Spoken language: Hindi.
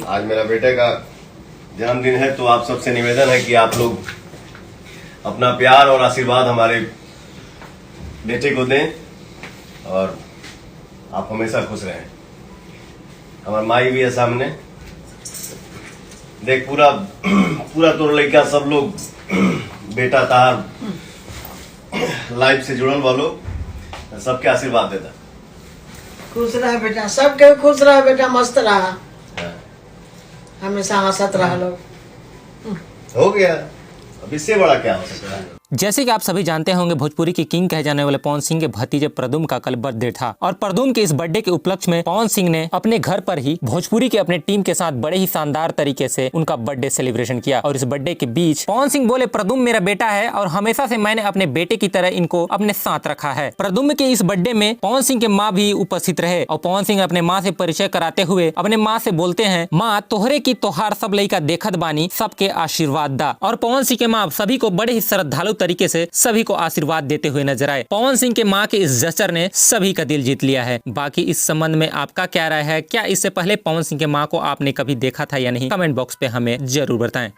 आज मेरा बेटे का जन्मदिन है, तो आप सबसे निवेदन है कि आप लोग अपना प्यार और आशीर्वाद हमारे बेटे को दें और आप हमेशा खुश रहें। हमारे माई भी है सामने, देख पूरा पूरा तोर लड़का सब लोग बेटा तार लाइफ से जुड़ल वालों सबके आशीर्वाद देता। खुश रहा बेटा, सबके खुश रहा बेटा, मस्त रहा, हमेशा हंसत रहा लोग। हो गया, अब इससे बड़ा क्या हो सकता है। जैसे कि आप सभी जानते होंगे, भोजपुरी की किंग कहे जाने वाले पवन सिंह के भतीजे प्रदुम का कल बर्थडे था और प्रदुम के इस बर्थडे के उपलक्ष्य में पवन सिंह ने अपने घर पर ही भोजपुरी के अपने टीम के साथ बड़े ही शानदार तरीके से उनका बर्थडे सेलिब्रेशन किया। और इस बर्थडे के बीच पवन सिंह बोले, प्रदुम मेरा बेटा है और हमेशा से मैंने अपने बेटे की तरह इनको अपने साथ रखा है। प्रदुम के इस बर्थडे में पवन सिंह के माँ भी उपस्थित रहे और पवन सिंह अपने माँ से परिचय कराते हुए अपने माँ से बोलते हैं, माँ तोहरे की तोहार सब लइका देखत बानी, सबके आशीर्वाद दा। और पवन सिंह के माँ सभी को बड़े ही श्रद्धालु तरीके से सभी को आशीर्वाद देते हुए नजर आए। पवन सिंह के मां के इस जस्चर ने सभी का दिल जीत लिया है। बाकी इस संबंध में आपका क्या राय है? क्या इससे पहले पवन सिंह के मां को आपने कभी देखा था या नहीं? कमेंट बॉक्स पे हमें जरूर बताएं।